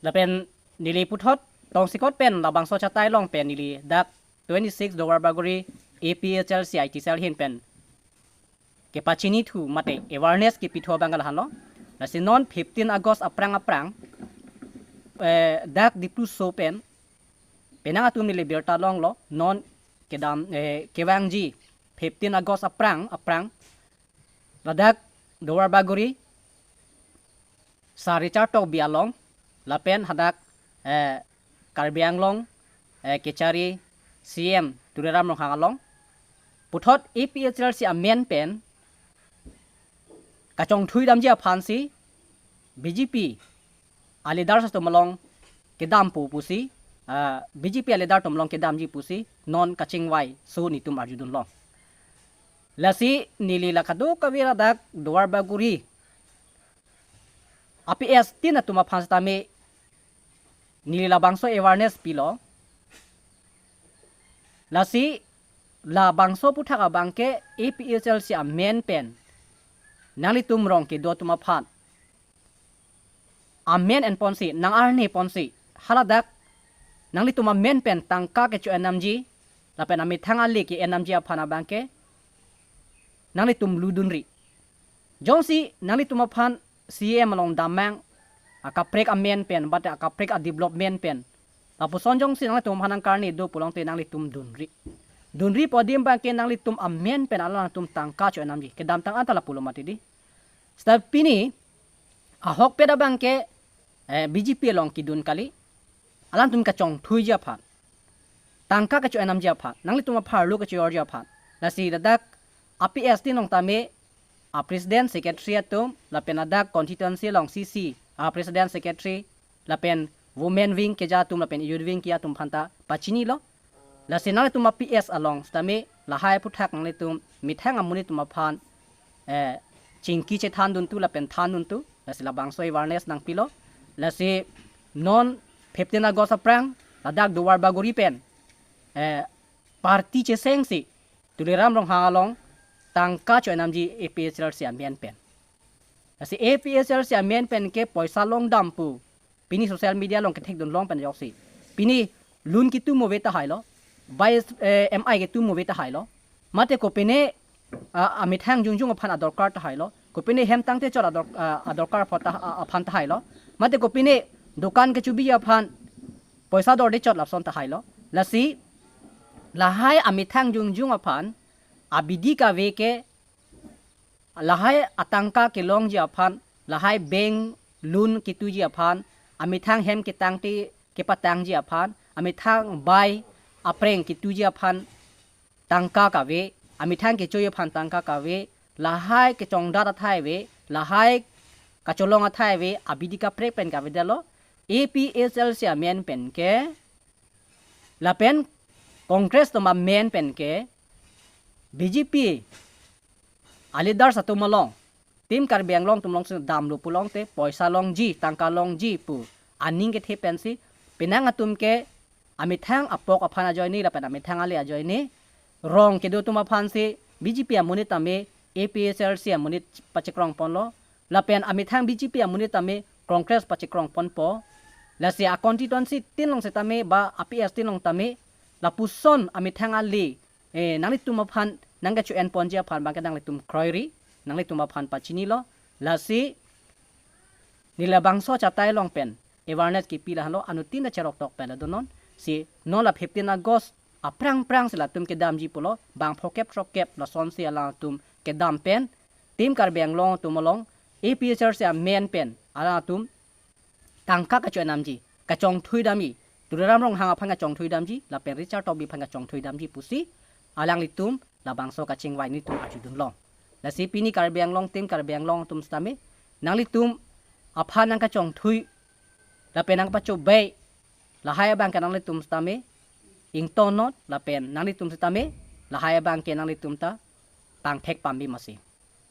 la pen nili puthot tong sikot pen la bangso chatai long pen nili dak 26 Duarbagori APHLC IT sel hin pen ke pachini thu mate awareness ki pitho bangal halo la sinon 15 Agust aprang dak diplu so pen penang atum nili berta long lo non kedam kewangji 15 Agust aprang la dak Duarbagori sa Richard tok bialong lapen hadak karbi Anglong kecari CM tureram long hangalong puthot APHLC amen pen kachong thui damji aphansi BJP alidar sa tumalong kedam pusi BJP alidar tumlong kedamji pusi non kachingwai so nitum arjudun long lasi nili lakadu kawira dak Duarbagori APS tina tuma phanstame nila bangso awareness pilo lasi la bangso puthaka bangke APHLC amen pen nali tumrong ke do tuma phan amen en ponsi nang arni ponsi haladak nangli tuma men pen tangka ke chu enamji la pen ami thanga le ke enamji aphana bangke nangli tum ludunri jongsi nangli tuma phan CM along damang akaprek amen pen but akaprek a development pen tapuson jong sin nang tum hanang karni do pulong te nangli tum dunri podim bangke nangli tum amen pen ala tum tangka chu enamji ke dam tang antala pulo matidi stab pini ahok peda bangke BJP long kidun kali alam tum ka chong thui ja phan tangka ka chu enam ja phan nangli tum phar lu ka chu ja phan nasi dadak APS tin long tame a president secretary atum la penadak constituency long CC a president secretary la pen women wing ke ja tum la pen youth wing kia tum phanta pachini lo la senang tum PS along tame la hai puthak nangli tum mithang amuni tum phan chingki che than dun tu la pen than dun tu la sila bangso awareness nang pilo la si non 15 Agust aprang ladak Duarbagori pen parti che sengsi tuliram rong hangalong tangka cho namji APHLC amen pen asi APHLC amen pen ke poisa long dampu pini social media long ke thek dun long pen yoksi pini lun ki tu moveta hailo by MI ke tu moveta hailo mate ko pene amithang jungjung phan ador kar ta hailo ko pene hem tangte chor ador kar phota phan ta hailo mate ko pine dukan ke chubi aphan poisa dor de chot lapson ta hailo lasi lahai amithang jungjung aphan abidi ka ve ke lahai atangka ke long ji aphan lahai beng lun ki tu ji aphan amithang hem ke tangti ke patang ji aphan amithang bai aprang ki tu ji aphan tangka ka ve amithang ke choy aphan tangka ka ve lahai ke chongda ta thai ve lahai ka cholong athai ve abidi ka prek pen ka vedalo APHLC amen pen ke la pen congress to ma men pen ke BJP alidar sa tumalong tim karbi Anglong tumlong sa damlo pulong te poisa long ji tangka long ji pu aning ke the pensi pinang atum ke amithang apok aphana joini la pen amithang ale ajoini rong ke do tuma phansi BJP amuni tame APHLC amuni pachikrong ponlo la pen amithang BJP amuni tame congress pachikrong ponpo la si a constituency tinlong se tame ba APS tinlong tame la puson amithang ali nangli tuma phan nangga chu en ponjia phan bangka nangli tum kroiri nangli tuma phan pachini lo la si nila bangso chatai long pen awareness ki pila halo anutin na cherok tok pen donon si no la 15 Agust aprang sila tum ke damji pulo bang phokep trokep la son si ala tum ke dam pen tim karbi Anglong tumolong APHLC amen pen ala tum tangka ka chu namji ka chong thui dami turam rong hanga phanga chong thui damji la pen Richard tobi phanga chong thui damji pusi alang litum la bangso ka chingwai ni tum ajudun long la si pini karbi Anglong tim karbi Anglong tum stame nang litum apha nang ka chong thui la pen nang pa chu bei la haya bang ka nang litum stame ing tonot la pen nang litum stame la haya bang ke nang litum ta tang thek pambi masi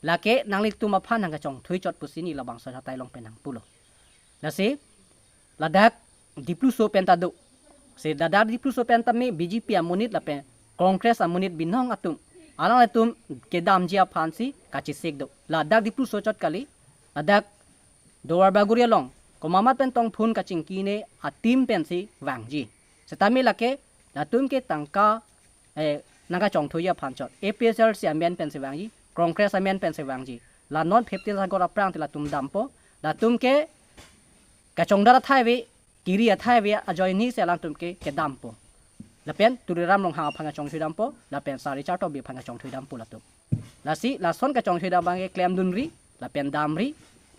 la ke nang litum apha nang ka chong thui chot pusi ni la bangso hatai long pen nang pulo la si ladak diplu so pentado se dadar diplu so pentame BJP amunit la pen congress amunit binong atum alang atum kedam jia phansi kachi sekdo ladak diplu so chot kali ladak Duarbagori long Komamat pen tong phun ka chingki ne atim pen si wangji setami lake la tum ke tangka nanga chongthui ya phangcho APHLC amen pen si wangji congress amen pen si wangji la non 15 agora aprang la tum dampo la tum ke ka chongdara thai we kiri thai we ajoi ni se lang tum ke dampo la pen tuliram long hanga phanga chongthui dampo la pen sari charto bi phanga chongthui dampo la tum la si la son ka chongthui da bange claim dunri la pen damri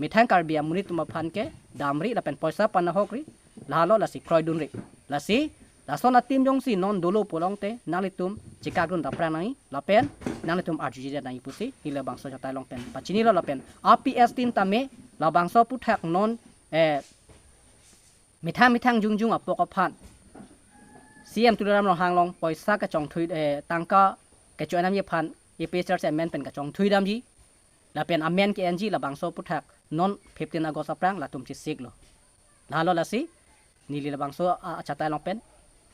mithang karbia munit tuma phan ke damri la pen poisa pana hokri la lo la si kroi dunri la si la son atim jong si non dolo polong te nalitum chikagun da pranai la pen nalitum rgg da nai pusi hila bangso jata long pen pachini lo la pen APS tin tame la bangso puthak non mithang jungjung apok phan CM tuliram long hanglong poisa ka chongthui tangka ke choinam ye phan APHLC amen pen ka chongthui damji la pen amen ke NG la bangso puthak non 15 Agust aprang la tum chi siglo la lo la si nili la bangso chata long pen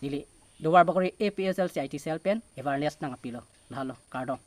nili Duarbagori APHLC IT cell pen awareness nang apilo la lo kardong